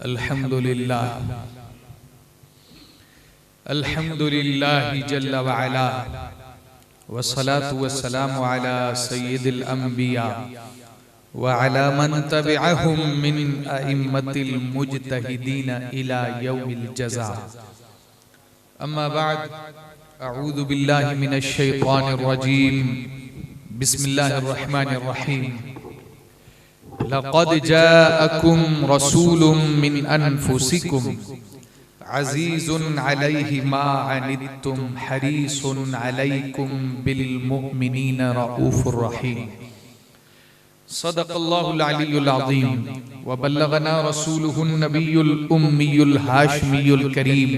अल्हम्दुलिल्लाह जल्ला व अला वस्सलातु वस्सलामु अला सय्यिदिल अंबिया व अला मन तबिअहुम मिन अइम्मतिल मुज्तहिदीन इला यौमिल जज़ा। अम्मा बाद, अऊज़ु बिल्लाहि मिनश शैतानिर रजीम। बिस्मिल्लाहिर रहमानिर रहीम। लक़द जाअकुम रसूलुम मिन अनफुसिकुम अज़ीज़ुन अलैहि मा अनित्तुम हरीसुन अलैकुम बिल मुमिनीन रऊफ़ुर रहीम। सदक़ल्लाहुल अलियुल अज़ीम व बल्लगना रसूलुहुन नबियुल उम्मियुल हाशिमियुल करीम।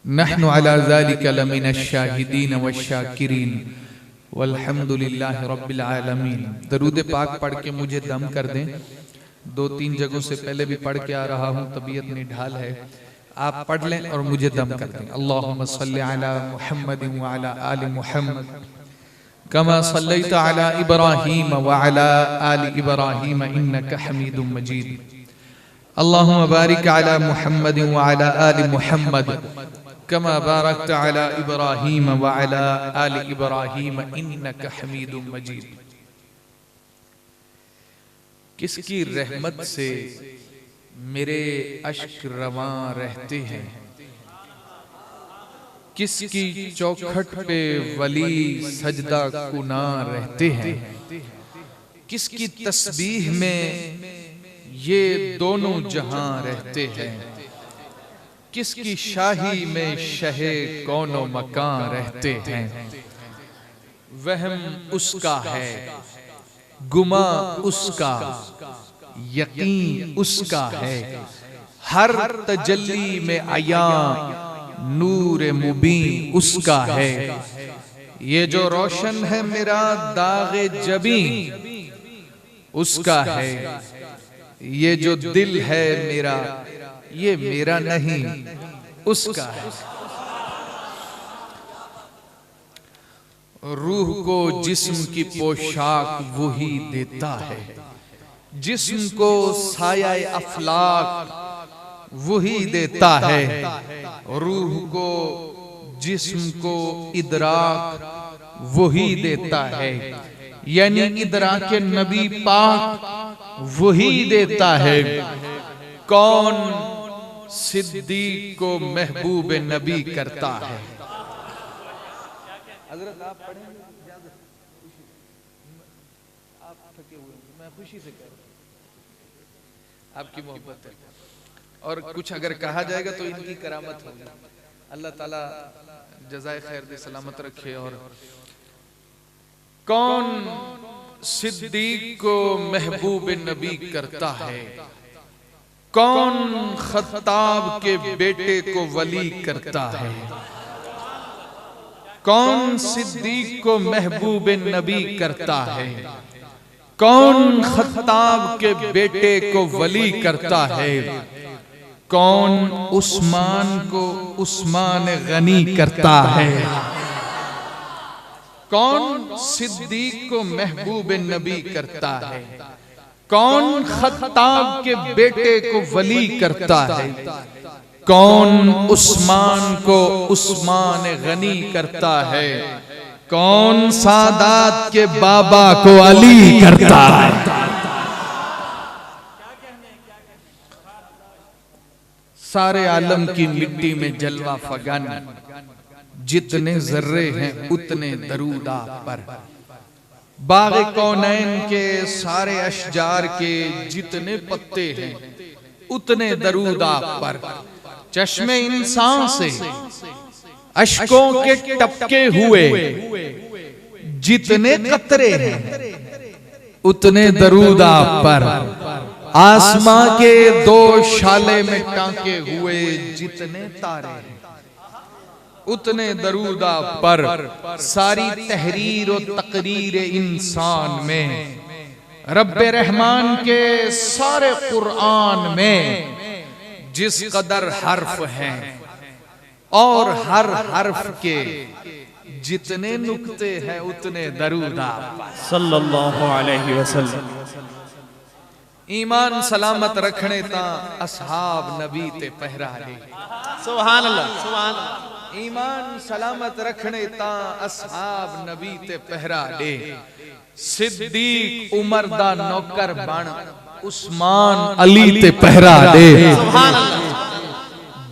नहनु अला ज़ालिका लमिनश शाहिदीन वश्शाकिरीन वल्हम्दुलिल्लाहि रब्बिल आलमीन। दरूद पाक पढ़ के मुझे दम कर दें। दो तीन जगहों से पहले भी पढ़ के आ रहा हूँ, तबीयत निढाल है, आप पढ़ लें और मुझे दम कर दें। अल्लाहुम्मा सल्लि अला मुहम्मदिन व अला आलि मुहम्मद कमा सल्लैता अला इब्राहीम व अला आलि इब्राहीम इन्नका हमीदुम मजीद। अल्लाहुम्मा बारिक अला मुहम्मदिन व अला आलि मुहम्मद कमा बारकता अला इब्राहीम व अला आलि इब्राहीम इन्नका हमीदुम मजीद। किसकी रहमत से मेरे अश्क रवां रहते हैं, किसकी चौखट पे वली सजदा कुना रहते हैं, किसकी तस्बीह में ये दोनों जहां रहते हैं, किसकी शाही में शहे कौनो मकान रहते हैं। वहम उसका है, गुमा उसका, यकीन उसका है। हर तजल्ली में आया नूर मुबीन उसका है। ये जो रोशन है मेरा दागे जबी उसका है। ये जो दिल है मेरा ये मेरा नहीं उसका है। रूह को जिस्म की पोशाक वही देता है, जिस्म को साया अफलाक वही देता है। रूह को जिस्म को इदराक वही देता है, यानी इदराक नबी पाक वही देता है। कौन सिद्दीक को महबूब नबी करता है। हज़रत आप पढ़ेंगे, आप थके हुए, मैं खुशी से कह रहा हूं, आपकी मोहब्बत है। और कुछ अगर कहा जाएगा तो इनकी करामत होगी। अल्लाह ताला जज़ाए खैर दे, सलामत रखे। और कौन सिद्दीक को महबूब नबी करता है, कौन खत्ताब के बेटे को वली करता है, कौन सिद्दीक को महबूब नबी करता है, कौन खत्ताब के बेटे को वली करता है, कौन उस्मान को उस्मान गनी करता है, कौन सिद्दीक को महबूब नबी करता है, कौन खत्ताब के बेटे को वली करता है, कौन उस्मान को उस्मान गनी करता है, कौन सादात के बाबा को अली करता है। सारे आलम की मिट्टी में जलवा फगान, जितने जर्रे हैं उतने दरूद आप पर। बाग़े कौनैन के सारे अशजार के जितने पत्ते हैं उतने दरूद आप पर। चश्मे इंसान से अश्कों के टपके हुए जितने कतरे हैं उतने दरूद आप पर। आसमां के दो शाले में टांके हुए जितने तारे हैं उतने दरूद आप पर। सारी तहरीर और तकरीर इंसान में, रब्बे रहमान के सारे कुरान में जिस कदर हर्फ हैं और हर हर्फ के जितने नुक्ते हैं उतने दरूद आप सल्लल्लाहु अलैहि वसल्लम। ईमान सलामत रखने ता असहाब नबी ते पहरा दे। सुभान अल्लाह, सुभान अल्लाह। ईमान सलामत रखने ता असहाब नबी ते पहरा दे। सिद्दीक उमर दा नौकर बन उस्मान अली ते पहरा दे। सुभान अल्लाह।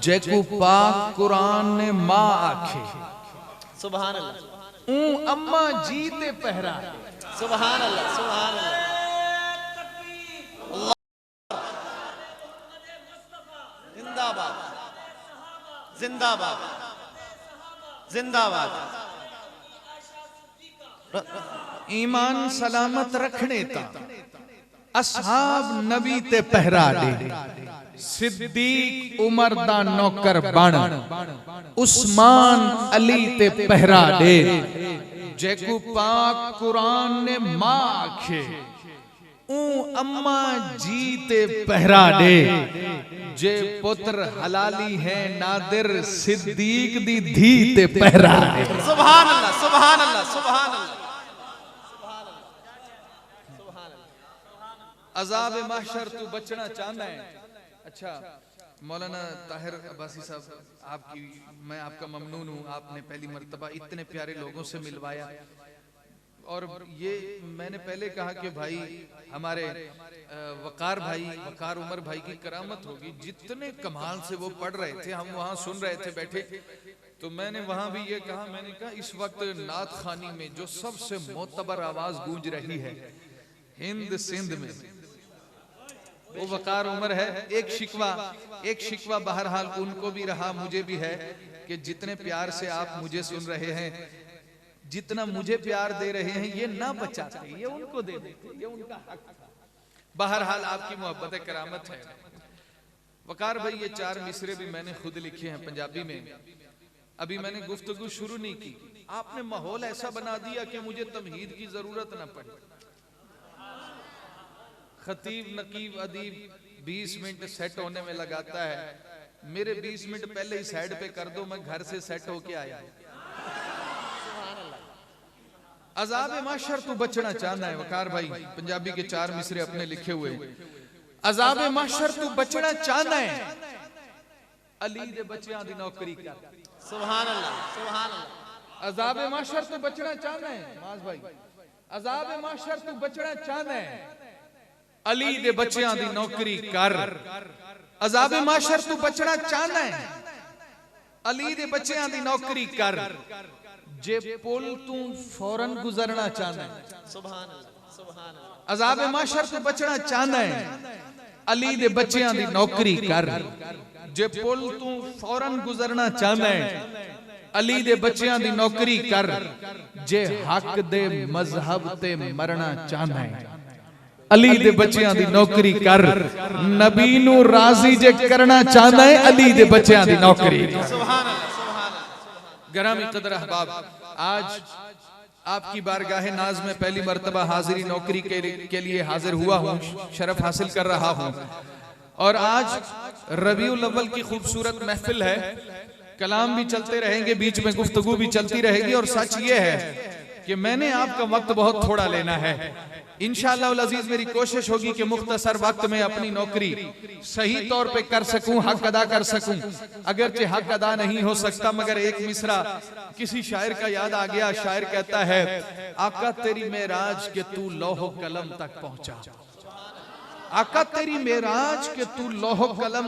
जैकू पाक कुरान ने मां आखे, सुभान अल्लाह। अम्मा जी ते पहरा दे। सुभान अल्लाह, सुभान अल्लाह। जिंदाबाद, जिंदाबाद, जिंदाबाद। ईमान सलामत रखने ता असहाब नबी ते पहरा दे। सिद्दीक उमर दा नौकर बन उस्मान अली ते पहरा दे। जैकू पाक कुरान ने मां आखे, अम्मा जी ते पहरा दे। जे पुत्र हलाली है नादिर सिद्दीक दी धी ते पहरा दे। सुभान अल्लाह, सुभान अल्लाह, सुभान अल्लाह। अज़ाब महशर तू बचना चाहना है। अच्छा मौलाना ताहिर अब्बासी साहब, आपकी मैं आपका ममनून हूँ, आपने पहली मर्तबा इतने प्यारे लोगों से मिलवाया। और ये मैंने पहले कहा कि भाई हमारे वकार भाई, वकार उमर भाई की करामत होगी, जितने कमाल से वो पढ़ रहे थे, हम वहाँ सुन रहे थे बैठे। तो मैंने वहाँ भी ये कहा, मैंने कहा इस वक्त नात खानी में जो सबसे मोतबर आवाज गूंज रही है हिंद सिंध में, वो वकार उमर है। एक शिकवा बहरहाल उनको भी रहा, मुझे भी है, कि जितने प्यार से आप मुझे सुन रहे हैं, जितना मुझे प्यार दे रहे हैं, ये ना बचाते, ये उनको दे देते, ये उनका हक था। बहरहाल आपकी मोहब्बत करामत है। वकार भाई ये 4 मिसरे भी मैंने खुद लिखे हैं पंजाबी में। अभी मैंने गुफ्तगू शुरू नहीं की, आपने माहौल ऐसा बना दिया कि मुझे तमहीद की जरूरत ना पड़ी। खतीब नकीब अदीब 20 मिनट सेट होने में लगाता है, मेरे 20 मिनट पहले ही साइड पे कर दो, मैं घर से सेट होके आया। अज़ाब माशर तू बचना चाहना है। वकार भाई पंजाबी के 4 मिसरे अपने लिखे हुए। अज़ाब माशर तू बचना चाहना है, अली दे बच्चियां दी नौकरी कर। सुभान अल्लाह, सुभान अल्लाह। अज़ाब माशर तू बचना चाहना है माज भाई, अज़ाब माशर तू बचना चाहना है, अली दे बच्चियां दी नौकरी कर। अज़ाब माशर तू बचना चाहना है, अली दे बच्चियां दी नौकरी कर। जे पुल तू फौरन गुजरना चाहना है, सुभान अल्लाह, सुभान अल्लाह। अज़ाब माशर तू बचना चाहना है, अली दे बच्चियां दी नौकरी कर। जे पुल तू फौरन गुजरना चाहना है, अली दे बच्चियां दी नौकरी कर। जे हक दे मजहब ते मरना चाहना है, अली दे बच्चियां दी नौकरी कर। नबी नू राजी जे करना चाहना है, अली दे बच्चियां दी नौकरी कर। सुभान अल्लाह, सुभान अल्लाह। गरामी कदर अहबाब, आज आपकी बारगाह नाज में पहली मर्तबा हाजिरी नौकरी के लिए हाजिर हुआ हूँ, शरफ हासिल कर रहा हूँ। और आज रबीउल अव्वल की खूबसूरत महफिल है, कलाम भी चलते रहेंगे, बीच में गुफ्तगू भी चलती रहेगी। और सच ये है कि मैंने आपका वक्त बहुत थोड़ा लेना है। इंशाअल्लाह अज़ीज मेरी कोशिश होगी कि मुख्तसर वक्त में अपनी नौकरी सही तौर पे कर सकूं, हक अदा कर सकूं। अगरचे हक अदा नहीं हो सकता, मगर एक मिसरा किसी शायर का याद आ गया। शायर कहता है, आका तेरी मेराज के तू लौह कलम तक पहुंचा। आका तेरी मेराज के तू लौह कलम,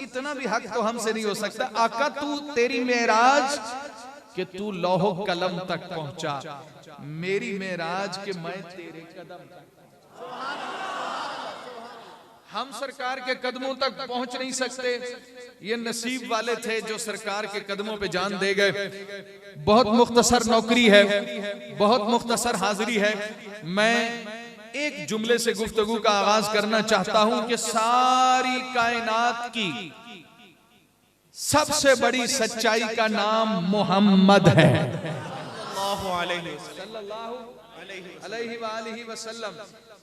इतना भी हक तो हमसे नहीं हो सकता। आका तू तेरी मेराज कि तू लौह कलम तक पहुंचा, मेरी मेराज के मैं तेरे कदम तक। हम सरकार के कदमों तक पहुंच नहीं सकते, ये नसीब वाले थे जो सरकार के कदमों पे जान दे गए। बहुत मुख्तसर नौकरी है, बहुत मुख्तसर हाजिरी है। मैं एक जुमले से गुफ्तगू का आगाज करना चाहता हूं कि सारी कायनात की सबसे बड़ी सच्चाई का नाम मोहम्मद है, सल्लल्लाहु अलैहि वसल्लम।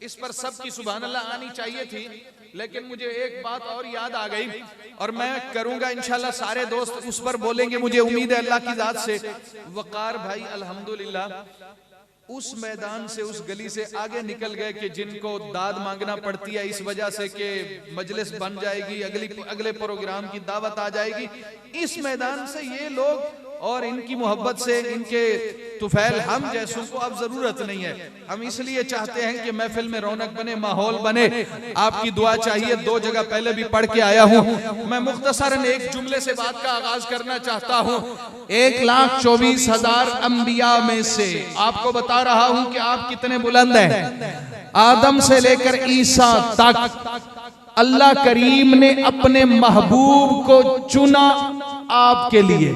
इस पर सबकी सुभान अल्लाह आनी चाहिए थी, लेकिन मुझे एक बात और याद आ गई और मैं करूंगा इंशाल्लाह। सारे दोस्त उस पर बोलेंगे, मुझे उम्मीद है अल्लाह की जात से। वकार भाई अल्हम्दुलिल्लाह उस मैदान से, उस गली से आगे निकल गए कि जिनको दाद मांगना पड़ती है इस वजह से कि मजलिस बन जाएगी, अगले प्रोग्राम की दावत आ जाएगी, इस मैदान से ये लोग और इनकी मोहब्बत से इनके तुफैल हम जैसों को अब जरूरत नहीं है। हम इसलिए चाहते हैं कि महफिल में रौनक बने, माहौल बने। आपकी दुआ चाहिए। 2 जगह पहले भी पढ़ के आया हूं। मैं मुख्तसरन एक जुमले से बात का आगाज करना चाहता हूं। 1,24,000 अंबिया में से आपको बता रहा हूं कि आप कितने बुलंद हैं। आदम से लेकर ईसा तक अल्लाह करीम ने अपने महबूब को चुना आपके लिए।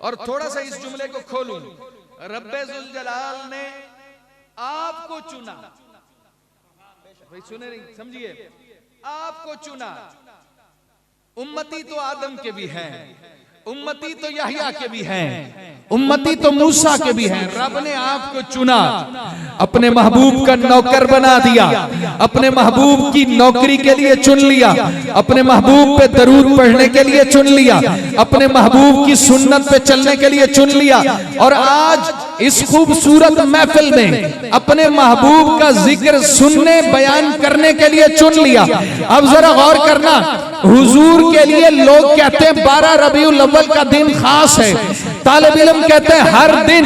और थोड़ा सा इस जुमले को खोलूं, रब्बे जुल जलाल ने आपको चुना। भाई सुने नहीं, समझिए, आपको चुना। उम्मती तो आदम के भी हैं, उम्मती तो यहया के भी हैं, उम्मती तो मूसा के भी हैं। रब ने आपको चुना, अपने महबूब का नौकर बना दिया, अपने महबूब की नौकरी के लिए चुन लिया, अपने महबूब पे दरूद पढ़ने के लिए चुन लिया, अपने महबूब की सुन्नत पे चलने के लिए चुन लिया। और आज इस खूबसूरत महफिल में अपने महबूब का जिक्र सुनने, बयान करने के लिए चुन लिया। अब जरा गौर करना, हुजूर के लिए लोग कहते हैं 12 रबीउल अव्वल का दिन खास है, तालिब इल्म कहते हैं हर दिन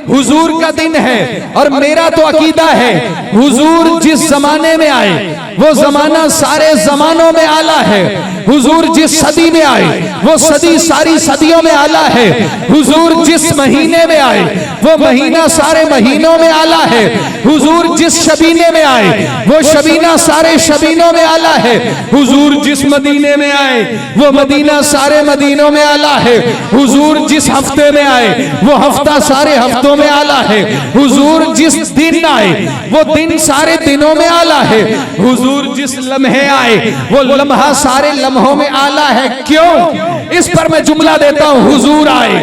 हुजूर का दिन है। और मेरा तो अकीदा है, हुजूर जिस जमाने में आए वो जमाना सारे जमानों में आला है। हुजूर जिस सदी में आए वो सदी सारी सदियों में आला है। हुजूर जिस महीने में आए वो महीना सारे महीनों में आला है। हुजूर जिस शबीने में आए वो शबीना सारे शबीनों में आला है। हुजूर जिस मदीने में आए वो मदीना सारे मदीनों में आला है। हुजूर जिस हफ्ते में आए वो हफ्ता सारे हफ्तों में आला है। हुजूर जिस दिन आए वो दिन सारे दिनों में आला है। हुजूर जिस लम्हे आए वो लम्हा सारे लम्हों में आला है। क्यों? इस पर मैं जुमला देता हूं, हुजूर आए,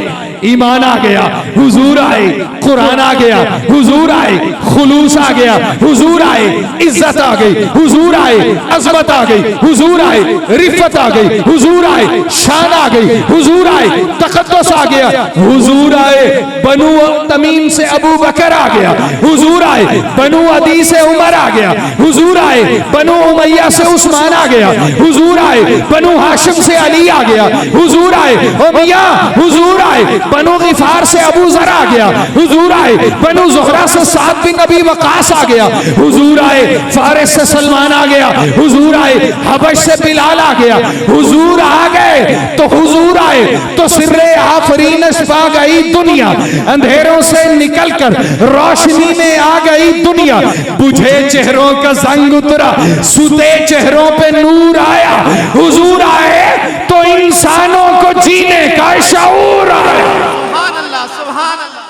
ईमान आ गया, हुजूर आए, कुरान आ गया, हुजूर आए, खुलूस आ गया, हुजूर आए, इज्जत आ गई, हुजूर आए, अजमत आ गई, हुजूर आए, रिफत आ गई, हुजूर आए, शान आ गई, हुजूर आए, तकद्दुस आ गया, हुजूर आए, बनु तमीम से अबू बकर आ गया, हुजूर आए, बनु अदी से उमर आ गया, हुजूर आए, बनु उमैया से उस्मान आ गया, हुजूर आए, बनु हाशिम से अली आ गया, हुजूर आए, ओ मियां हुजूर आए, बनु गिफार से अबू जर आ गया, हुजूर आए, बनु ज़ुहरा से साद बिन नबी वकास आ गया, हुजूर आए, फारिस से सलमान आ गया, हुजूर आए, हबश से बिलाल आ गया, हुजूर आ गए तो हुजूर आए तो सिर्रे आफरीनश पा गई दुनिया, अंधेरों से निकलकर रोशनी में आ गई दुनिया, बुझे चेहरों का जंग उतरा, सुते चेहरों पे नूर आया, हुजूर आए तो इंसानों को जीने का शऊर आया। सुभान अल्लाह, सुभान अल्लाह।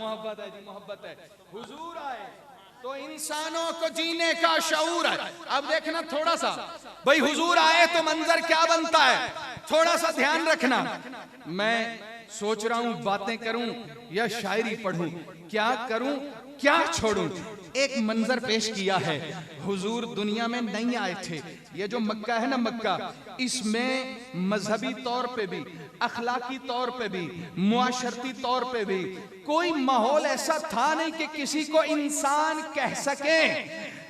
मोहब्बत है जी, मोहब्बत है। हुजूर आए तो इंसानों को जीने का शऊर है। अब देखना थोड़ा सा, भाई हुजूर आए तो मंजर क्या बनता है, थोड़ा सा ध्यान रखना। मैं सोच रहा हूं बातें करूं या शायरी पढ़ूं, क्या करूं क्या छोड़ूं। एक मंजर पेश किया है, हुजूर दुनिया में नहीं आए थे। ये जो मक्का है ना, मक्का, इसमें मजहबी तौर पे भी, अखलाकी तौर पे भी, मुआशरती तौर पे भी कोई माहौल ऐसा था नहीं कि किसी को इंसान कह सके।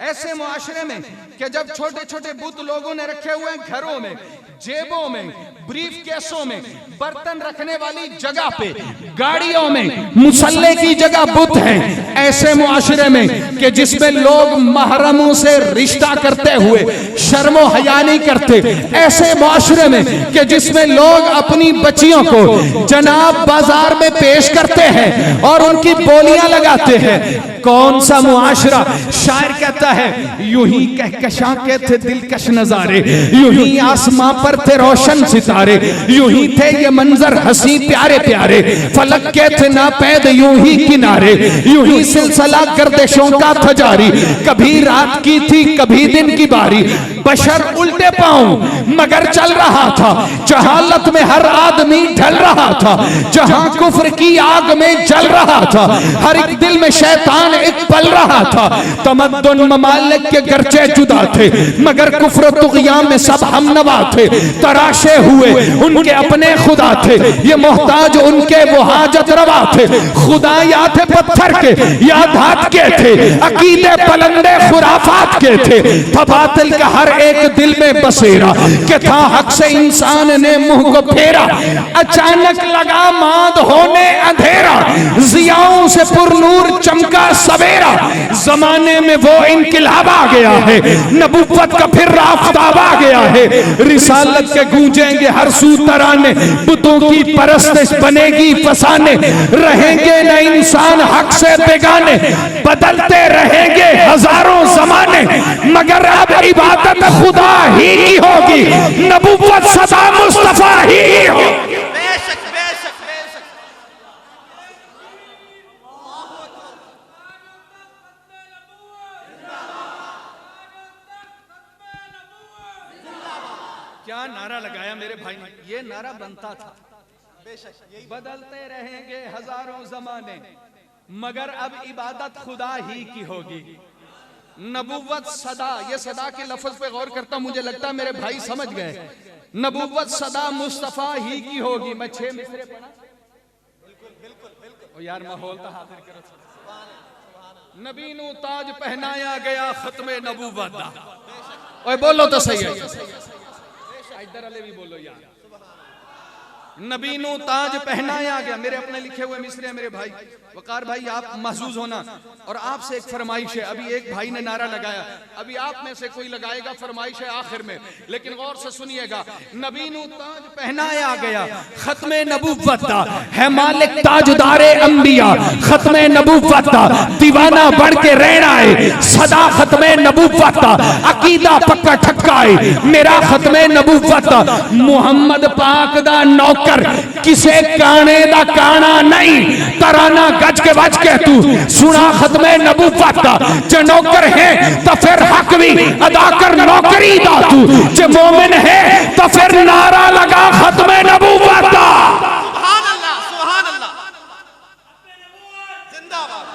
ऐसे मुआशरे में कि जब छोटे छोटे बुत लोगों ने रखे हुए हैं घरों में, जेबों में, ब्रीफ केसों में, बर्तन रखने वाली जगह पे, गाड़ियों में, मुसल्ले की जगह बुत हैं। ऐसे मुआशरे में कि जिसमें लोग महरमों से रिश्ता करते हुए शर्मो हया नहीं करते, ऐसे मुआशरे में कि जिसमें लोग अपनी बच्चियों को जनाब बाजार में पेश करते हैं और उनकी बोलियां लगाते हैं। कौन सा मुआशरा? शायर कहता है, यूं ही कहकशां के थे दिलकश नजारे, यूं ही आसमां पर थे रोशन सितारे, यूं ही थे ये मंजर हंसी प्यारे प्यारे, फलक के थे ना पैद यूं ही किनारे, यूं ही सिलसिला गर्दिशों का था जारी, कभी रात की थी कभी दिन की बारी, बशर उल्टे पांव मगर चल रहा था, जहालत में हर आदमी ढल रहा था, जहां कुफ्र की आग में जल रहा था, हर एक दिल में शैतान एक पल रहा था, तमद्दुन ममालिक के गर्चे जुदा थे मगर कुफ्र तुग़या में सब हमनवा थे। तराशे हुए उनके अपने खुदा थे, ये मोहताज उनके वो हाजत रवा थे। खुदा या थे पत्थर के या धात के थे, अकीदे पलंदे खुराफात के थे। था बातिल का हर एक दिल में बसेरा कि था हक से इंसान ने मुंह को फेरा। अचानक लगा मांद होने अंधेरा, जियाओं से पुरनूर चमका सवेरा। जमाने में वो इनकिलाब आ गया है, नबुव्वत का फिर आफताब आ गया है। रिसालत के गूंजेंगे हर सू तराने, बुतों की परस्तिश बनेगी फसाने। रहेंगे न इंसान हक से बेगाने, बदलते रहेंगे हजारों जमाने मगर अब इबादत खुदा ही की होगी, नबुव्वत सदा मुस्तफा ही होगी। बेशक बेशक बेशक। क्या नारा लगाया मेरे भाई ने, ये नारा बनता था। बदलते रहेंगे हजारों जमाने मगर अब इबादत खुदा ही की होगी, नबुव्वत सदा। ये सदा के लफ्ज पे गौर करता, मुझे लगता है मेरे भाई समझ गए। नबुव्वत सदा मुस्तफा ही की होगी। मैं 6 मिसरे पढ़ा, बिल्कुल यार माहौल तो हाजिर करो। नबी नू ताज पहनाया गया खत्मे नबुव्वत दा। ओए बोलो तो सही है, इधर वाले भी बोलो यार। नबी नू ताज पहनाया गया। मेरे अपने लिखे हुए मिसरे हैं मेरे भाई। वकार भाई आप महसूस होना, और आपसे एक फरमाइश है। अभी एक भाई ने नारा लगाया, अभी आप में से कोई लगाएगा, फरमाइश है आखिर में, लेकिन गौर से सुनिएगा। नबी नू ताज पहनाया गया खत्मे नबुव्वत दा, है मालिक ताजदारे अंबिया खत्मे नबुव्वत दा। दीवाना बढ़ के रहना है सदा खत्मे नबुव्वत दा, अकीदा पक्का ठक्का है मेरा खत्मे नबुव्वत दा। मुहम्मद पाक दा नौकर किसे काने दा काना नहीं, तराना गज के बज के तू सुना खत्मे नबुव्वत दा। जो नौकर है तो फिर हक भी अदा कर नौकरी दा तू, जो मोमिन है तो फिर नारा लगा खत्मे नबुव्वत दा। सुभान अल्लाह सुभान अल्लाह। जिंदाबाद।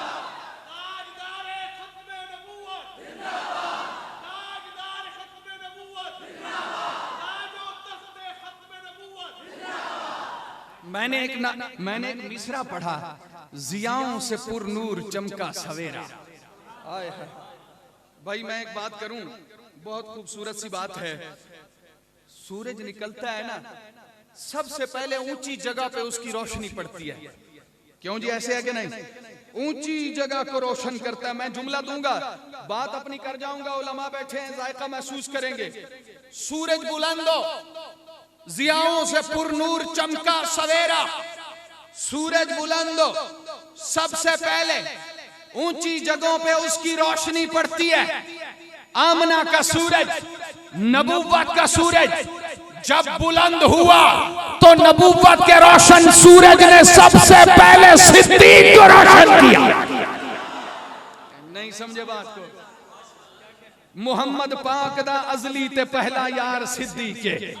मैंने एक मिसरा पढ़ा, जियाओं से पुरनूर चमका सवेरा। आए हाय भाई, मैं एक बात करूं, बहुत खूबसूरत सी बात है। सूरज निकलता है ना, सबसे पहले ऊंची जगह पे उसकी रोशनी पड़ती है। क्यों जी, ऐसे है कि नहीं? ऊंची जगह को रोशन करता है। मैं जुमला दूंगा, बात अपनी कर जाऊंगा, उलमा बैठे हैं, जायका महसूस करेंगे। सूरज बुलंदो, जियाओं से पुरनूर चमका सवेरा। सूरज बुलंदो, सबसे पहले ऊंची जगहों पे उसकी रोशनी पड़ती है। आमना का सूरज, नबुव्वत का सूरज जब बुलंद हुआ तो नबुव्वत के रोशन सूरज ने सबसे पहले सिद्दीक को रोशन किया। नहीं समझे बात को? मुहम्मद पाक दा अजली ते पहला यार सिद्दीक के।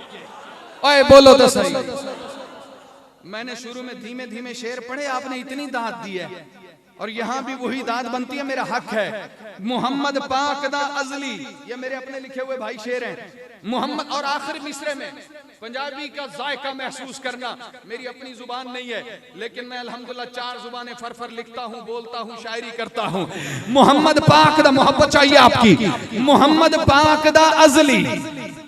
ओए बोलो तो सही। मैंने शुरू में धीमे धीमे शेर पढ़े, आपने इतनी दाद दी है, और यहां भी वही दाद बनती है, मेरा हक है। मुहम्मद पाक दा अजली, ये मेरे अपने लिखे हुए भाई शेर हैं। मोहम्मद, और आखिरी मिसरे में पंजाबी का जायका महसूस करना, मेरी अपनी जुबान नहीं है, लेकिन मैं अल्हम्दुलिल्लाह 4 जुबानें फर लिखता हूँ, बोलता हूँ, शायरी करता हूँ। मोहम्मद पाक दा, मोहब्बत चाहिए आपकी। मोहम्मद पाक दा अजली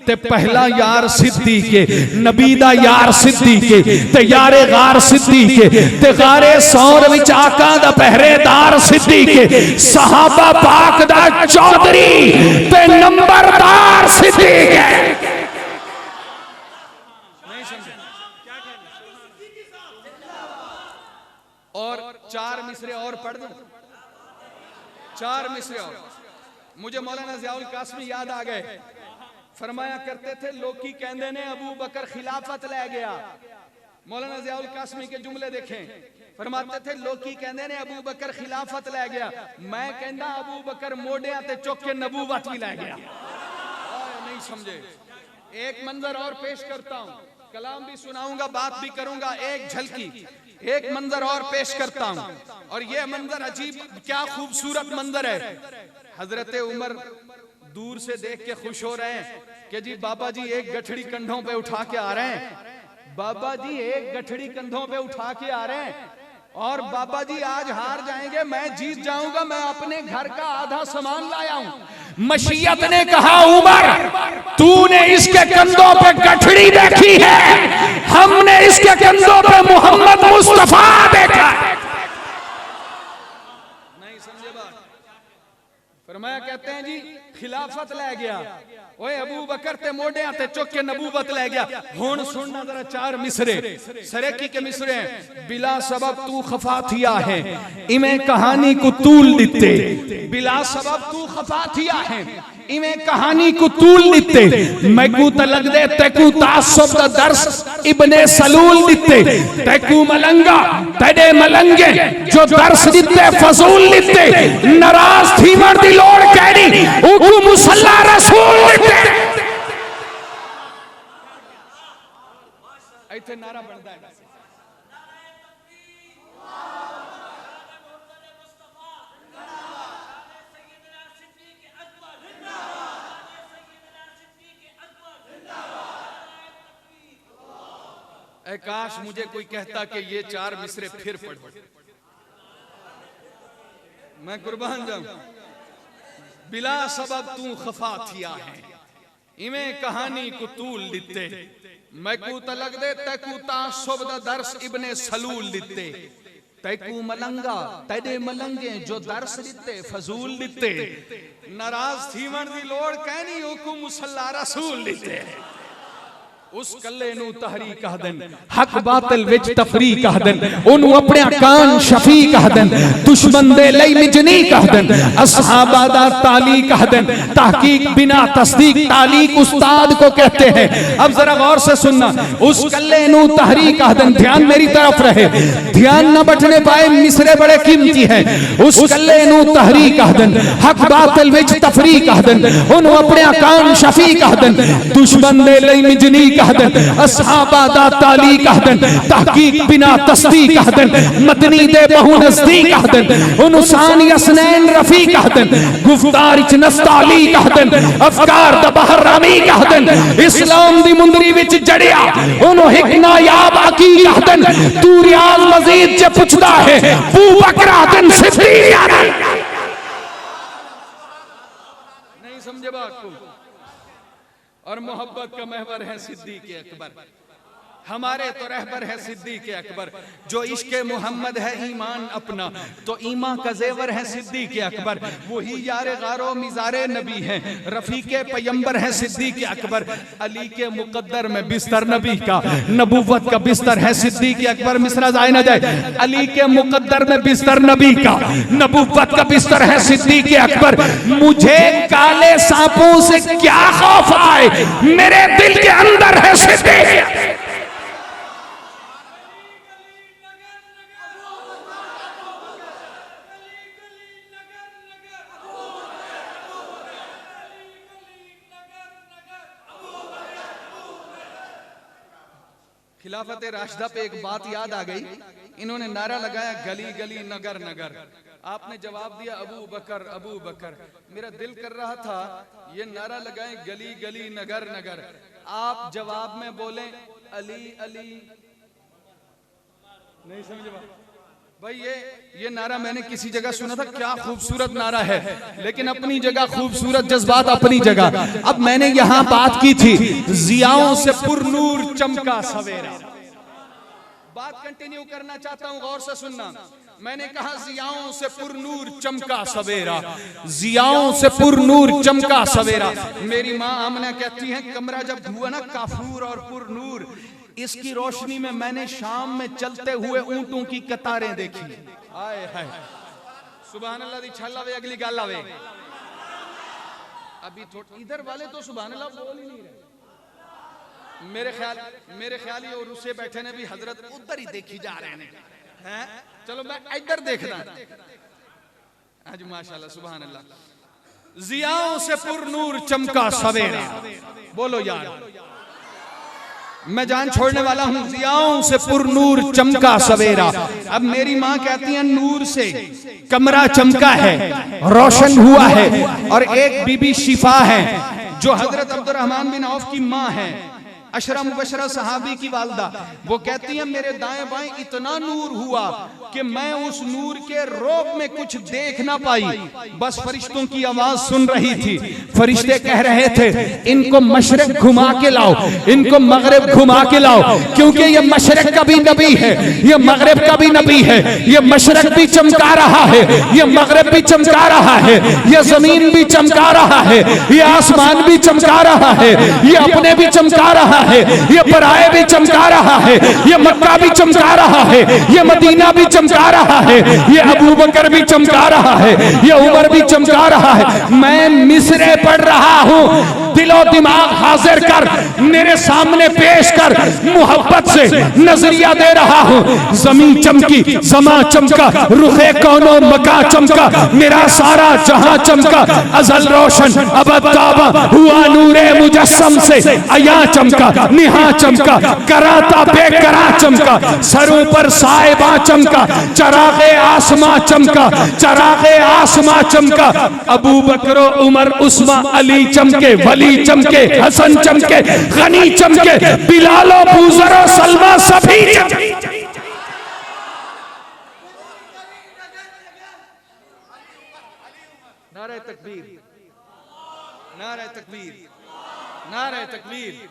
ते पहला यार सिद्दीक के, नबी दा यार सिद्दीक के, ते यारे गार सिद्दीक के, ते गारे सौर विच आका दा पहरेदार सिद्दीक के, सहाबा पाक दा चौधरी ते नंबरदार सिद्दीक है। नहीं समझे? और 4 मिसरे और पढ़ दूं, 4 मिसरे और। मुझे मौलाना ज़ियाउल कासमी याद आ गए। फरमाया करते थे, लोकी कहंदे ने अबू बकर खिलाफत ले गया। मौलाना ज़ियाउल कासमी के जुमले देखें, फरमाते थे, लोकी कहंदे ने अबू बकर खिलाफत ले गया, मैं कहंदा अबू बकर मोडियां ते चुक के नबूवत भी ले गया। नहीं समझे? एक मंजर और पेश करता हूं, कलाम भी सुनाऊंगा, बात भी करूंगा। एक झलकी, एक मंजर और पेश करता हूं, और ये मंजर अजीब, क्या खूबसूरत मंजर है। हजरत उमर दूर से देख के खुश हो रहे हैं कि जी बाबा जी एक गठड़ी कंधों पे उठा के आ रहे हैं, बाबा जी एक गठड़ी कंधों पे उठा के आ रहे हैं, और बाबा जी आज हार जाएंगे, मैं जीत जाऊंगा, मैं अपने घर का आधा सामान लाया हूं। मशीयत ने कहा उमर तूने इसके कंधों पे गठड़ी देखी है, हमने इसके कंधों पे मोहम्मद मुस्तफा देखा है। नहीं समझे बात? फरमाया कहते हैं जी खिलाफत ले गया, ओए अबू बकर ते मोड़े ते चुक के नबूवत ले गया। हुण सुनना जरा चार मिसरे, सरेकी के मिसरे हैं। बिला सबब तू खफा थिया है, इमें कहानी को तूल दिते, बिला सबब तू खफा थिया है, इमें कहानी को तूल दिते, मैकू तलग दे तैकू तासब दा दर्स इब्ने सलूल दिते, तैकू मलंगा तेरे मलंगे जो दर्स दिते फजूल दिते, नाराज थी मर दी लोड़ कहनी उकू मुसल्ला रसूल दिते। इथे नारा बनता है काश मुझे कोई कहता कि ये चार मिसरे फिर पढ़ो, मैं कुर्बान जाऊं। बिला सबब तू खफा थिया है, इमें कहानी को तूल दिते, मैकू तलग दे तैकू तासुब दा दर्स इब्ने सलूल दिते, तैकू मलंगा तेरे मलंगे जो दर्स दिते फजूल दिते, नाराज थी मन दी लोड़ कहनी हुकुम मुसल्ला रसूल दिते। उस कल्ले नू तहरी कह देन, हक बातिल विच तफरी कह देन, ओनू अपने कान शफी कह देन, दुश्मन दे लई मिजनी कह देन, असहाबा दा ताली कह देन। तहकीक बिना तस्दीक तालीक उस्ताद को कहते हैं। अब जरा गौर से सुनना, उस कल्ले नू तहरी कह देन, ध्यान मेरी तरफ रहे, ध्यान न बटने पाए, मिसरे बड़े कीमती हैं। उस कल्ले नू तहरी कह देन, हक बातिल विच तफरी कह देन, ओनू अपने कान शफी कह देन, दुश्मन दे लई मिजनी कह देन, असहाबा दा ताली कह देन, तहकीक बिना तस्दीक कह देन, मदनी दे बहु नजदीक कह देन, उनुसान यसनैन रफी कह देन, गुफ्तार इच नस्ताली कह देन, अफकार दा बहरामी कह देन, इस्लाम दी मुंदरी विच जड़िया ओनु हिक नायाब अकी कह देन, तू रियाज मजीद जे पुछदा है बू बकरा देन सिद्दीक नहीं समझे बात को। और मोहब्बत का महवर है सिद्दीक अकबर, हमारे तो रहबर है सिद्दीक अकबर। जो इश्क मोहम्मद है ईमान अपना, तो ईमान का जेवर है सिद्दीक अकबर। वही यारे गारो मिजारे नबी है, रफीके पैगंबर है सिद्दीक अकबर। अली के मुकद्दर में बिस्तर नबी का, नबूवत का बिस्तर है सिद्दीक अकबर। मिसरा जाए ना जाए, अली के मुकद्दर में बिस्तर नबी का, नबूवत का बिस्तर है सिद्दीक अकबर। मुझे काले सांपों से क्या खौफ आए, मेरे दिल के अंदर है सिद्दीक। खिलाफत राशिदा पे एक बात याद आ गई, इन्होंने नारा लगाया गली गली नगर नगर, आपने जवाब दिया अबू बकर अबू बकर। मेरा दिल कर रहा था ये नारा लगाएं गली गली नगर नगर, आप जवाब में बोले अली अली। नहीं समझे भाई, ये नारा मैंने किसी जगह सुना था, क्या खूबसूरत नारा है, लेकिन अपनी जगह खूबसूरत जज्बात अपनी जगह। अब मैंने यहां बात की थी जियाओं से पुरनूर चमका सवेरा, बात कंटिन्यू करना चाहता हूं, गौर से सुनना। मैंने कहा जियाओं से पुरनूर चमका सवेरा, जियाओं से पुरनूर चमका सवेरा। मेरी माँ आमना कहती है कमरा जब हुआ ना काफूर और पुरनूर, इसकी रोशनी में मैंने शाम में चलते हुए ऊंटों की कतारें देखी। आए हाय सुभान अल्लाह दी छल आवे, अगली गल आवे। अभी इधर वाले तो सुभान अल्लाह बोल ही नहीं रहे। मेरे ख्याल ये और उससे बैठे ने भी हजरत उधर ही देखी जा रहे हैं। चलो मैं इधर देखना। आज माशाल्लाह सुभान अल्लाह। जियाओं से पुरनूर चमका सवेरा, बोलो यार। मैं जान छोड़ने वाला हूं। ज़ियाओं से पुरनूर चमका सवेरा। अब मेरी माँ कहती है नूर से कमरा चमका है, रोशन हुआ है। और एक बीबी शिफा है जो हजरत अब्दुर्रहमान बिन औफ की माँ है, अशरा मुबशरा सहाबी की वालदा। वो कहती है मेरे दाएं बाएं इतना नूर हुआ कि मैं उस नूर के रोब में कुछ देख ना पाई, बस फरिश्तों की आवाज सुन रही थी। फरिश्ते कह रहे थे इनको मशरक घुमा के लाओ, इनको मगरिब घुमा के लाओ, क्योंकि ये मशरक का भी नबी है, ये मगरिब का भी नबी है। ये मशरक भी चमका रहा है, ये मगरिब भी चमका रहा है, ये जमीन भी चमका रहा है, ये आसमान भी चमका रहा है, ये अपने भी चमका रहा है, ये पराए भी चमका रहा है, ये मक्का भी चमका रहा है, ये मदीना भी चमका रहा है, ये अबू बकर भी चमका रहा है, ये उमर भी चमका रहा है। मैं मिसरे पढ़ रहा हूं, दिलो दिमाग हाजिर कर, मेरे सामने पेश कर, मोहब्बत से नजरिया दे रहा हूं। जमीन चमकी, जमा चमका, रुखे कौनो मका चमका, मेरा सारा जहां चमका। अजल रोशन अबद ताबा हुआ नूरे मुजस्सम से, अया चमका, निहा चमका, कराता बेकरा चमका, सरों पर साहिबा चमका, चरागे आसमां चमका, चरागे आसमां चमका। अबू बकरो उमर उस्मान अली चमके, वली चमके, हसन चमके, गनी चमके, बिलालो बूजरो सलमा सभी चमके। नारे तकबीर, नारे तकबीर, नारे तकबीर।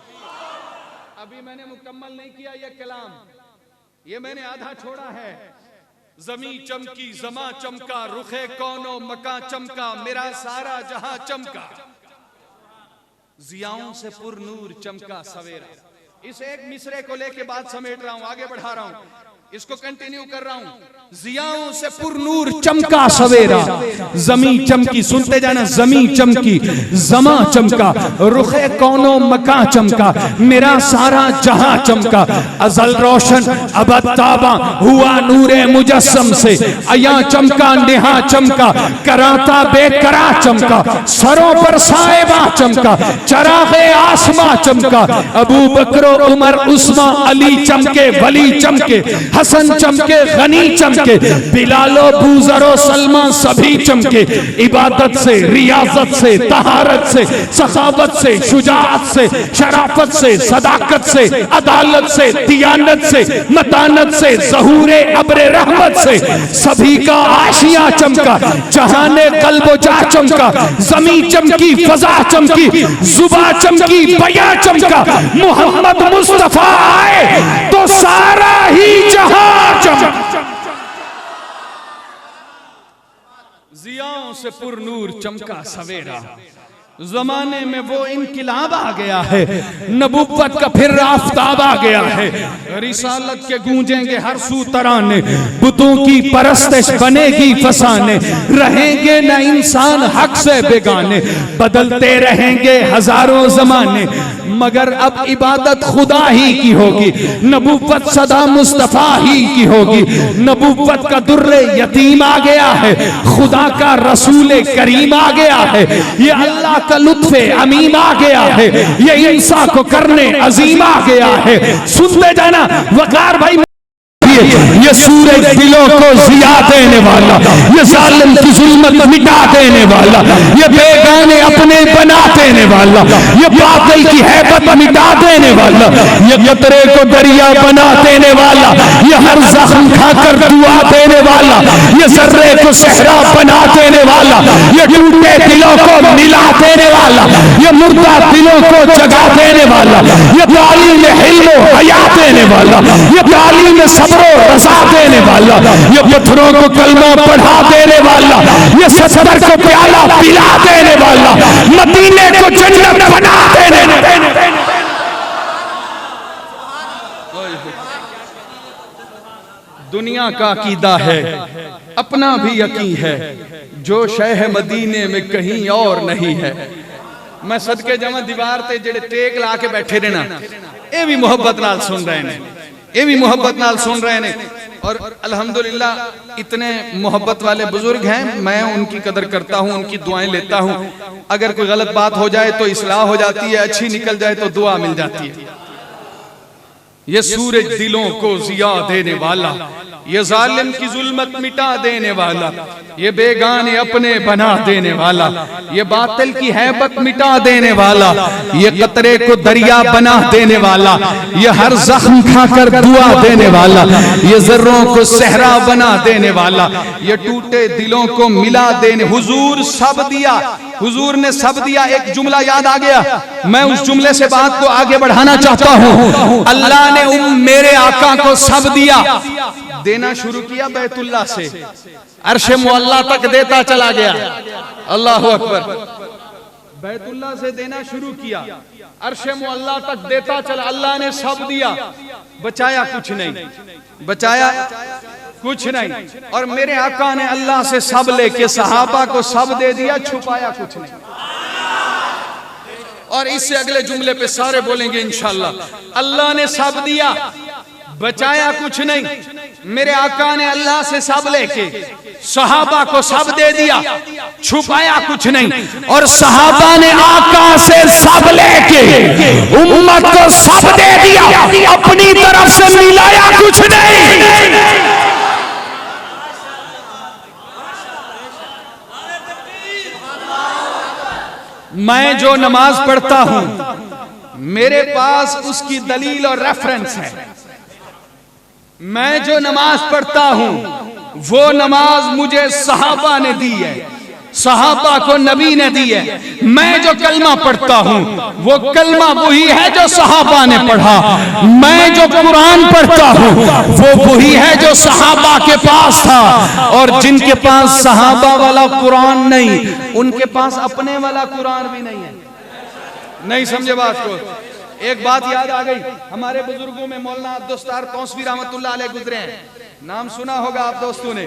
अभी मैंने मुकम्मल नहीं किया ये कलाम, ये मैंने आधा छोड़ा है। जमी चमकी, जमा चमका, रुखे कौनो मका चमका, मेरा सारा जहां चमका। ज़ियाओं से पुरनूर चमका सवेरा। इस एक मिसरे को लेके बात समेट रहा हूं, आगे बढ़ा रहा हूं, इसको कंटिन्यू कर रहा हूं। ज़ियाओं से पुरनूर चमका सवेरा, जमी चमकी, सुनते जाना, जमी चमकी, जमा चमका, रुखे कौनो मका चमका, मेरा सारा जहां चमका। अजल रोशन अबद ताबा हुआ नूरे मुजस्सम से, अया चमका, निहा चमका, कराता बेकरा चमका, सरों पर साहिबा चमका, चरागे आसमां चमका। अबू बकरो उमर उस्मान अली चमके, वली चमके, हसन चमके, गनी चमके, बिलालो बूजरो सलमान सभी चमके। इबादत से, रियाजत से, तहारत से, सखावत से, शुजाअत से, शराफत से, सदाकत से, अदालत से, दियानत से, मतानत से, ज़हूरे अब्रे रहमत से, सभी का आशिया चमका। जहाने कल्बो जा चमका, जमी चमकी, फजा चमकी, जुबा चमकी, बया चमका। मोहम्मद मुस्तफा आए तो सारा ही ज़ियाओं से पुरनूर चमका सवेरा। जमाने में वो इनकिलाब आ गया है, नबुव्वत का फिर आफताब आ गया है। रिसालत के गूंजेंगे हर सू तराने, बुतों की परस्तिश बनेगी फसाने, रहेंगे न इंसान हक से बेगाने, बदलते रहेंगे हजारों जमाने, मगर अब इबादत खुदा ही की होगी, नबुव्वत सदा मुस्तफा ही की होगी। नबुव्वत का दुर्रे यतीम आ गया है, खुदा का रसूल करीम आ गया है, ये अल्लाह का लुत्फे अमीम आ गया है, ये इंसान को करने अजीम आ गया है। सुनते जाना वकार भाई, ये सूरज दिलों को जिया देने वाला, ये जालिम की जुल्मत मिटा देने वाला, ये बेगाने अपने बना देने वाला, ये बातिल की हैबत मिटा देने वाला, ये कतरे को दरिया बना देने वाला, ये हर जख्म खाकर दुआ देने वाला, ये जर्रे को सहरा बना देने वाला, ये टूटे दिलों को मिला देने वाला, ये मुर्दा दिलों को जगा देने वाला, ये तालीम हिल्म हया देने वाला, ये तालीम सब्र रजा देने वाला, ये पत्थरों को कलमा पढ़ा देने वाला, ये सत्तर को प्याला पिला देने वाला, मदीने को जन्नत बना देने वाला। दुनिया का अकीदा है, अपना भी यकीन है, जो शह मदीने में कहीं और नहीं है। मैं सदके जमा दीवार ते जेड़े टेक ला के बैठे ने ना, ये भी मोहब्बत नाल सुन रहे ने, ये भी मोहब्बत नाल सुन रहे ने। और अल्हम्दुलिल्लाह इतने मोहब्बत वाले बुजुर्ग हैं, मैं उनकी कदर करता हूँ, उनकी दुआएं लेता हूँ। अगर कोई गलत बात हो जाए तो इस्लाह हो जाती है, अच्छी निकल जाए तो दुआ मिल जाती है। ये सूरज दिलों को जिया देने वाला, ये जालिम की जुल्मत मिटा देने वाला, ये बेगाने अपने बना देने वाला, ये बातिल की हैबत मिटा देने वाला, ये कतरे को दरिया बना देने वाला, ये हर जख्म खाकर दुआ देने वाला, ये जर्रों को सहरा बना देने वाला, ये टूटे दिलों को मिला देने। हुजूर सब दिया, हुजूर ने सब दिया। एक जुमला याद आ गया, मैं उस जुमले से बात को आगे बढ़ाना चाहता हूँ। अल्लाह ने मेरे आका को सब दिया, देना शुरू किया बैतुल्लाह से, अर्शे मुअल्ला तक देता चला गया। अल्लाह अकबर। बैतुल्लाह से देना शुरू किया, अर्शे मुअल्ला तक देता चला। अल्लाह ने सब दिया, बचाया कुछ नहीं, बचाया कुछ नहीं। और मेरे आका ने अल्लाह से सब लेके सहाबा को सब दे दिया, छुपाया कुछ नहीं। और इससे अगले जुमले पे सारे बोलेंगे इंशाअल्लाह। अल्लाह ने सब दिया, बचाया कुछ नहीं। मेरे आका ने अल्लाह से सब लेके सहाबा को सब दे दिया, छुपाया कुछ नहीं। और सहाबा ने आका से सब लेके उम्मत को सब दे दिया, अपनी तरफ से मिलाया कुछ नहीं। मैं जो नमाज पढ़ता हूं, मेरे पास उसकी दलील और रेफरेंस है। मैं जो नमाज पढ़ता हूं, वो नमाज मुझे सहाबा ने दी है, सहाबा को नबी ने दी है। मैं जो कलमा पढ़ता हूं, वो कलमा वही है जो सहाबा ने पढ़ा। मैं जो कुरान पढ़ता हूं, वो वही है जो सहाबा के पास था। और जिनके पास सहाबा वाला कुरान नहीं, उनके पास अपने वाला कुरान भी नहीं है। नहीं समझे बात को? एक बात याद आ गई, हमारे बुजुर्गों में मौलाना अब्दुस्तार तौसवी रहमतुल्लाह अलैह गुजरे हैं, नाम सुना होगा आप दोस्तों ने।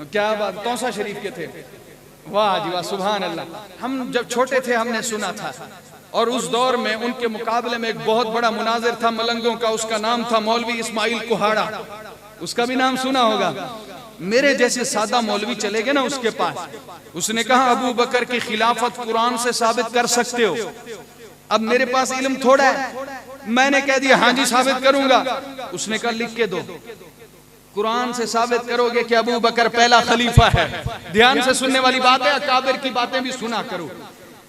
क्या बात, तौसा शरीफ के थे। वाह जी वाह, सुभान अल्लाह। हम जब छोटे थे हमने सुना था, और उस दौर में उनके मुकाबले में एक बहुत बड़ा मुनाजिर था मलंगों का, उसका नाम था मौलवी इस्माइल कुहाड़ा। उसका भी नाम सुना होगा। मेरे जैसे सादा मौलवी चले गए ना उसके पास, उसने कहा अबू बकर की खिलाफत कुरान से साबित कर सकते हो? अब मेरे पास इल्म थोड़ा है, मैंने कह दिया हाँ जी साबित करूंगा। उसने कहा लिख के दो, कुरान से साबित करोगे कि अबू बकर पहला खलीफा है। ध्यान से सुनने वाली बात है, अकाबिर की बातें भी सुना करो,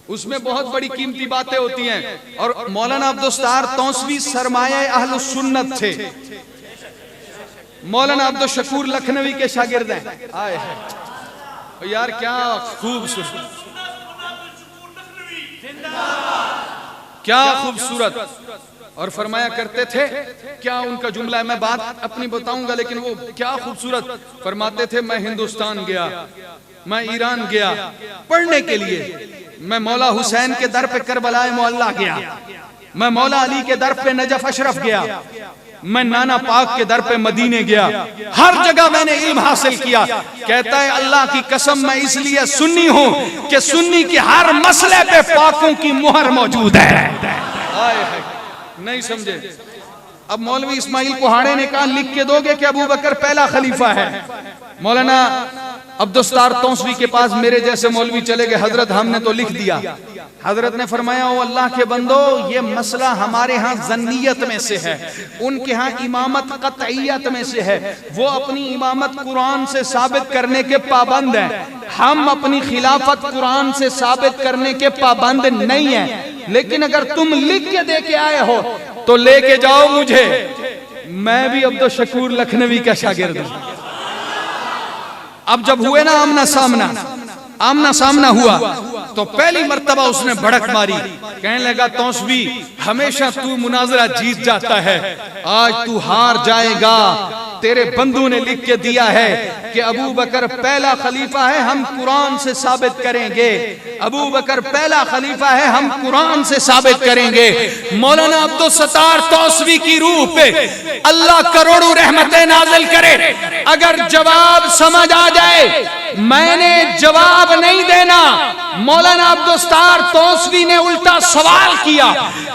उसमें बहुत बड़ी कीमती बातें होती हैं। और मौलाना अब्दुस्तार तौसवी सरमाया अहलुस सुन्नत थे। मौलाना अब्दुल शकूर लखनवी के शागिर्द हैं। आए हैं यार, क्या खूबसूरत, क्या खूबसूरत। और फरमाया करते थे, क्या उनका जुमला है, मैं बात अपनी बताऊंगा, लेकिन वो क्या खूबसूरत फरमाते थे। मैं हिंदुस्तान गया, मैं ईरान गया पढ़ने के लिए, मैं मौला हुसैन के दर पे करबलाए मोहल्ला गया, मैं मौला अली के दर पे नजफ अशरफ गया, मैं नाना पाक के दर पे मदीने गया, हर जगह मैंने इल्म हासिल किया। कहता है अल्लाह की कसम, मैं इसलिए सुन्नी हूं कि सुन्नी के हर मसले पे पाकों की मुहर मौजूद है। नहीं समझे? अब मौलवी इस्माइल कुहाड़े ने कहा लिख के दोगे कि अबू बकर पहला खलीफा है? मौलाना अब्दुस्तार तौसवी के पास मेरे जैसे मौलवी चले गए, हजरत हमने तो लिख दिया। हजरत ने फरमाया ओ अल्लाह के बंदो, ये मसला हमारे यहाँ जन्नियत में से है, उनके यहाँ इमामत कतईयत में से है। वो अपनी इमामत कुरान से साबित करने के पाबंद हैं, हम अपनी खिलाफत कुरान से साबित करने के पाबंद नहीं है। लेकिन अगर तुम लिख के दे के आए हो तो लेके जाओ मुझे, मैं भी अब्दुल शकूर लखनवी का शागिर्द हूं। अब जब हुए ना आमना सामना हुआ तो पहली मर्तबा उसने भड़क मारी, कहने लगा तौसवी हमेशा तू मुनाजरा जीत जाता है, आज तू हार जाएगा। तेरे बंधु ने लिख के दिया है कि अबू बकर पहला खलीफा है, हम कुरान से साबित करेंगे। अबू बकर पहला खलीफा है, हम कुरान से साबित करेंगे। मौलाना अब्दुल सत्तार तौसवी की रूह पे अल्लाह करोड़ों रहमतें नाज़िल करे। अगर जवाब समझ आ जाए, मैंने जवाब नहीं देना। मौलाना अब्दुल सत्तार तौसवी ने उल्टा सवाल किया,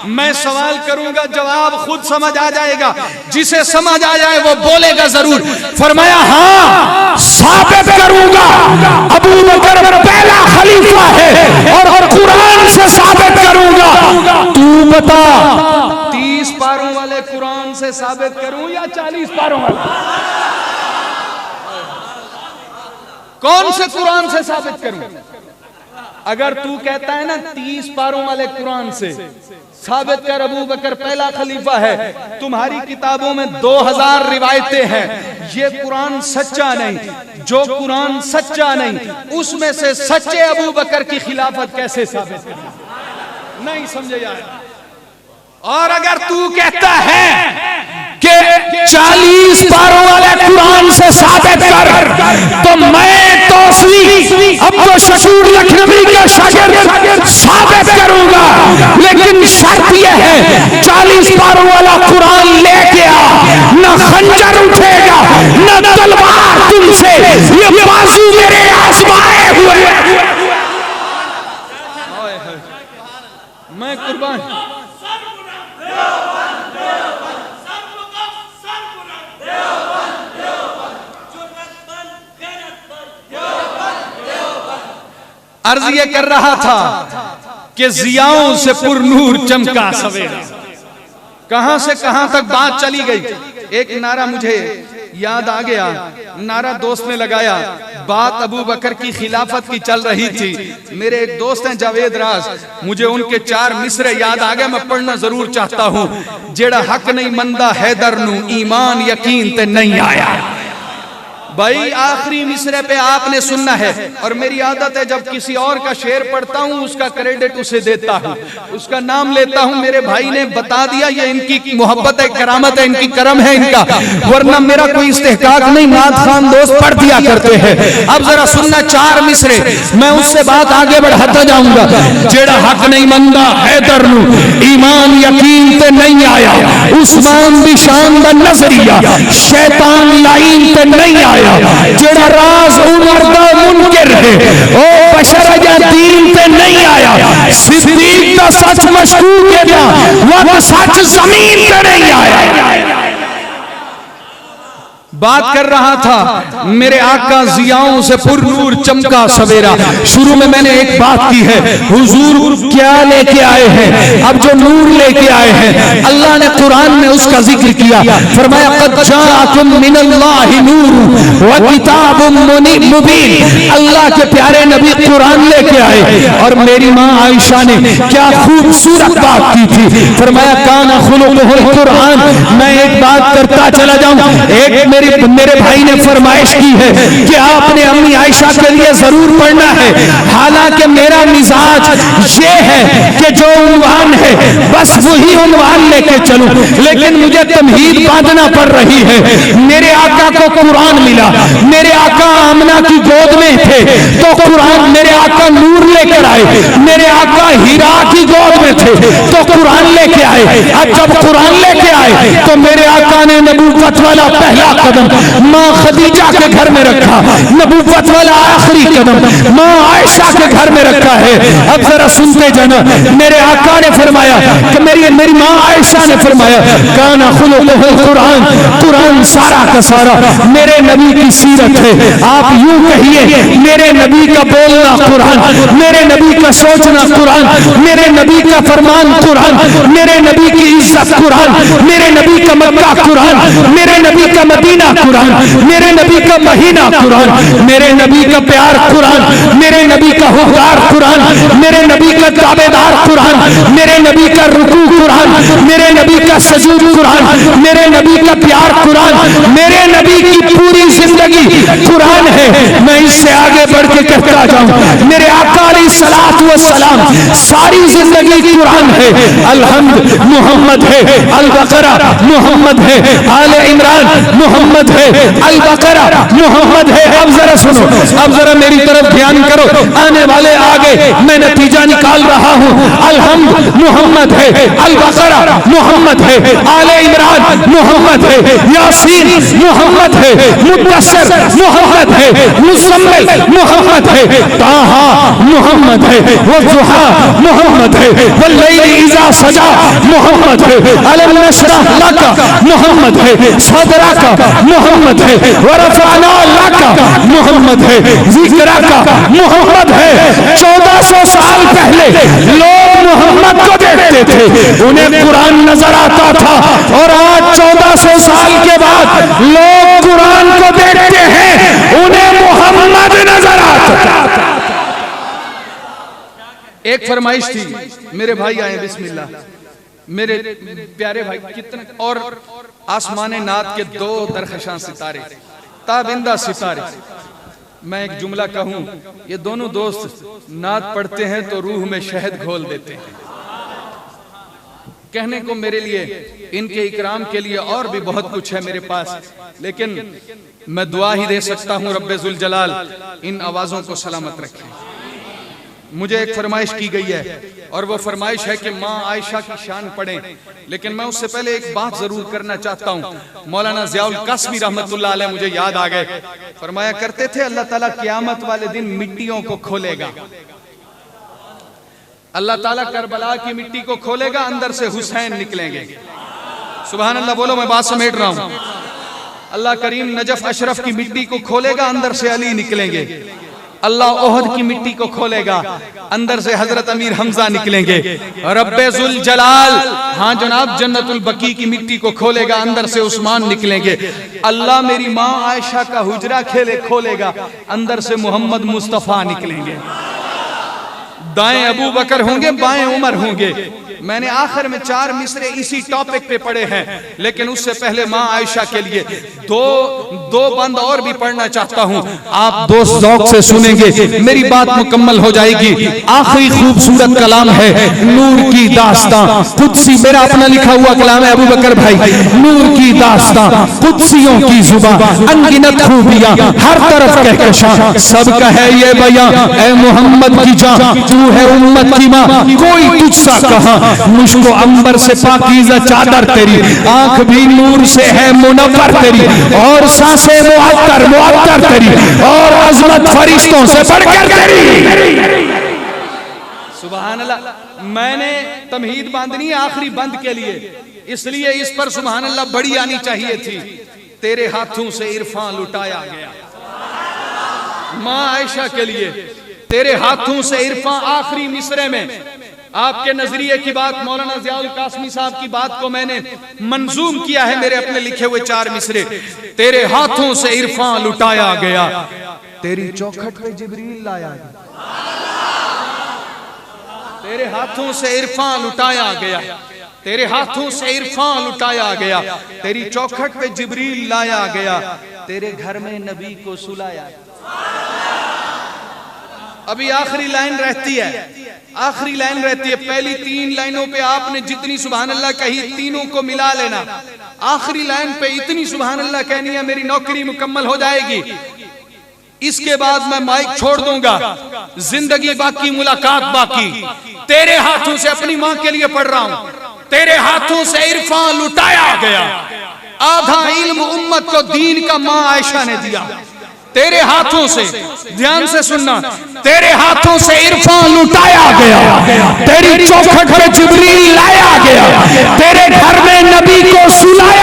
मैं सवाल करूंगा, जवाब खुद समझ आ जाएगा। जिसे समझ आ जाए वो बोलेगा जरूर। फरमाया हाँ साबित करूंगा, अबू बकर पहला खलीफा है और कुरान से साबित करूंगा। तू बता, 30 पारों वाले कुरान से से साबित करूं या 40 पारों वाला? कौन से कुरान से साबित करूं? अगर तू कहता है ना 30 पारों वाले कुरान से साबित कर, अबू बकर पहला खलीफा है, तुम्हारी किताबों में 2000 रिवायतें हैं, ये कुरान सच्चा नहीं। जो कुरान सच्चा नहीं उसमें से सच्चे अबू बकर की खिलाफत कैसे साबित करें? नहीं समझे यार। और अगर तू कहता है कि 40 पारों वाले कुरान से साबित कर, तो मैं तौसीफ अब्दुल शकूर लखनवी का शागिर्द साबित करूंगा, लेकिन शर्त यह है 40 पारों वाला कुरान लेके आ, न खंजर उठेगा न तलवार तुमसे, ये बाजू मेरे आजमाए हुए मैं कुर्बान। अर्ज ये कर रहा था कि जियाओं से पुरनूर चमका सवेरा। कहां से कहां तक बात चली गई। एक नारा मुझे याद आ गया, नारा दोस्त ने लगाया, बात अबू बकर की खिलाफत की चल रही थी। मेरे एक दोस्त हैं जावेद राज, मुझे उनके 4 मिसरे याद आ गए, मैं पढ़ना जरूर चाहता हूं। जेड़ा हक नहीं मंदा हैदर नू, ईमान यकीन ते नहीं आया। भाई आखिरी मिसरे पे आपने सुनना है, और मेरी आदत है जब किसी और का शेर पढ़ता हूँ उसका क्रेडिट उसे देता हूँ, उसका नाम लेता हूँ। मेरे भाई ने बता दिया ये इनकी मोहब्बत है, करामत है, इनकी करम है इनका, वरना मेरा कोई इस्तेहकाक नहीं। नाथ खान दोस्त पढ़ दिया करते हैं। अब जरा सुनना 4 मिसरे, मैं उससे बात आगे बढ़ाता जाऊंगा। जेड़ा हक नहीं मंदा हैदर नू, ईमान यकीन ते नहीं आया, उस्मान दी शान दा नजरिया शैतान लाइन ते नहीं आया। जेड़ा राज उमर दा मुनकर है, ओ बशर या दीन पे नहीं आया। सिद्दीक दा सच मशकूक है ना, वो सच जमीन पे नहीं आया। बात कर रहा था मेरे आका जियाओं से पुरनूर चमका सवेरा। शुरू में मैंने एक बात की है, हुजूर क्या लेके आए हैं, अब जो नूर लेके आए हैं, अल्लाह ने कुरान में उसका जिक्र किया। फरमाया क़द जाअकुम मिनल्लाहि नूर व किताबुम मुबीन। अल्लाह के प्यारे नबी कुरान लेके आए, और मेरी माँ आयशा ने क्या खूबसूरत बात की थी। फरमाया काना खुलुकुहुल कुरान। मैं एक बात करता चला जाऊं, एक मेरे भाई ने फरमाइश की है कि आपने अम्मी आयशा के लिए जरूर पढ़ना है। हालांकि मेरा मिजाज ये है कि जो उन्वान है बस वही उन्वान लेके चलूं, लेकिन मुझे तमहीद बांधना पड़ रही है। मेरे आका को कुरान मिला, मेरे आका आमना की गोद में थे तो कुरान, मेरे आका नूर लेकर आए, मेरे आका हीरा की गोद में थे तो कुरान लेके आए। अब जब कुरान लेके आए तो मेरे आका ने नबूवत वाला पहला कदम माँ खदीजा के घर में रखा, नबूवत वाला आखिरी कदम माँ आयशा के घर में रखा है। अब जरा सुनते जाना, मेरे आका ने फरमाया कि मेरी माँ आयशा ने फरमाया काना खुलुकुहुल कुरान। कुरान सारा का सारा मेरे नबी की सीरत है। आप यूं कहिए मेरे नबी का बोलना कुरान, मेरे नबी का सोचना कुरान, मेरे नबी का फरमान कुरान, मेरे नबी की इज्जत कुरान, मेरे नबी का मक्का कुरान, मेरे नबी का मदीना कुरान, मेरे नबी का महीना कुरान, मेरे नबी का प्यार कुरान, मेरे नबी का हुक्कार कुरान, मेरे नबी का ताबेदार कुरान, मेरे नबी का रुकू कुरान, मेरे नबी का सजूद कुरान, मेरे नबी का प्यार कुरान, मेरे नबी की पूरी जिंदगी कुरान है। मैं इससे आगे बढ़ के कहता जाऊं, मेरे आका अलैहिस्सलातु वस्सलाम सारी जिंदगी कुरान है। अलहम्द मोहम्मद है, अल बकरा मोहम्मद है, आले इमरान मोहम्मद है, अल बकरा मोहम्मद है। अब जरा सुनो, अब जरा मेरी तरफ ध्यान करो, आने वाले आगे मैं नतीजा निकाल रहा हूँ। अलहम्द मोहम्मद है, अल बकरा मोहम्मद है, आले इमरान मोहम्मद है, यासीन मोहम्मद है, मुद्दस्सिर मोहम्मद है, मुज़म्मिल मोहम्मद है, ताहा मोहम्मद है, वज़ुहा मोहम्मद है, वल्लैलि इज़ा सजा मोहम्मद है, अलम नशरह लका मोहम्मद है, सदरका मोहम्मद है, वरफ़अना लका मोहम्मद है, ज़िक्रका मोहम्मद है। 1400 साल पहले लोग मोहम्मद को देखते देखते थे उन्हें कुरान नजर आता था, और आज 1400 साल के बाद लोग कुरान को देखते हैं, उन्हें मोहम्मद नजर आता था। एक फरमाइश थी, मेरे भाई आए बिस्मिल्लाह, मेरे प्यारे भाई कितने, और आसमान नात के 2 दरखशां सितारे, ताबिंदा सितारे। मैं एक जुमला कहूं, ये दोनों दोस्त नात पढ़ते हैं तो रूह में शहद घोल देते हैं। कहने को मेरे लिए, इनके इकराम के लिए और भी बहुत कुछ है मेरे पास, लेकिन मैं दुआ ही दे सकता हूं रब्बे जुल जलाल इन आवाजों को सलामत रखे। मुझे एक फरमाइश की गई है, और वो फरमाइश है कि माँ आयशा की शान पढ़ें, लेकिन मैं उससे पहले एक बात जरूर करना चाहता हूँ। मौलाना ज़ियाउल कासमी रहमतुल्लाह अलैह मुझे याद आ गए, फरमाया करते थे अल्लाह ताला क़यामत वाले दिन मिट्टियों को खोलेगा, अल्लाह ताला करबला की मिट्टी को खोलेगा, अंदर से हुसैन निकलेंगे। सुभान अल्लाह बोलो, मैं बात समेट रहा हूँ। अल्लाह करीम नजफ अशरफ की मिट्टी को खोलेगा, अंदर से अली निकलेंगे। अल्लाह ओहद की मिट्टी को खोलेगा, अंदर से हजरत अमीर हमजा निकलेंगे। रब्बे जुल जलाल, हाँ जनाब, जन्नतुल बकी की मिट्टी को खोलेगा, अंदर से उस्मान निकलेंगे। अल्लाह मेरी माँ आयशा का हुजरा खोलेगा, अंदर से मोहम्मद मुस्तफा निकलेंगे। दाएं अबू बकर होंगे, बाएं उमर होंगे। मैंने आखिर में 4 मिसरे इसी टॉपिक पे पढ़े हैं, लेकिन उससे पहले माँ आयशा के लिए दो बंद और भी पढ़ना चाहता हूँ। आप दोस्त ज़ौक़ से सुनेंगे, मेरी बात मुकम्मल हो जाएगी। आखिरी खूबसूरत कलाम है नूर की दास्तां कुदसी, मेरा अपना लिखा हुआ कलाम है अबू बकर भाई। नूर की दास्तां कुदसियों की जुबान, अनगिनत खूबियां हर तरफ कहकशां, सबका है ये बयां, ऐ मोहम्मद की जान तू है उम्मत की माँ, कोई तुझसा कहा मुझको अंबर से पाकीज़ा चादर तेरी, आंख भी नूर से है मुनव्वर तेरी, और सांसें मुअत्तर तेरी, और अज़मत फरिश्तों से बढ़कर तेरी। सुभान अल्लाह। मैंने तमहीद बांधनी है आखिरी बंद के लिए, इसलिए इस पर सुभान अल्लाह बड़ी आनी चाहिए थी। तेरे हाथों से इरफान लुटाया गया, माँ आयशा के लिए तेरे हाथों से इरफान। आखिरी मिसरे में आपके नजरिए की बात, मौलाना ज़ियाउल कासमी साहब की बात को मैंने मंजूम किया है, मेरे अपने लिखे हुए 4 मिसरे। तेरे हाथों से इरफान लुटाया गया, तेरी चौखट पे जिब्रील लाया गया। तेरे हाथों से इरफान लुटाया गया, तेरे हाथों से इरफान लुटाया गया, तेरी चौखट पे जिब्रील लाया गया, तेरे घर में नबी को सुलाया। अभी आखिरी लाइन रहती है, आखिरी लाइन रहती है। पहली 3 लाइनों पे आपने जितनी सुभान अल्लाह कही, तीनों को मिला लेना। आखिरी लाइन पे इतनी सुभान अल्लाह कहनी है, मेरी नौकरी मुकम्मल हो जाएगी। इसके बाद मैं माइक छोड़ दूंगा, जिंदगी बाकी, मुलाकात बाकी। तेरे हाथों से, अपनी माँ के लिए पढ़ रहा हूं, तेरे हाथों से इरफान लुटाया गया, आधा इल्म उम्मत को दीन का माँ आयशा ने दिया। तेरे हाथों से, ध्यान से सुनना, तेरे हाथों से इरफान लुटाया गया, तेरी चौखट पे जिब्रील लाया गया, तेरे घर में नबी को सुलाया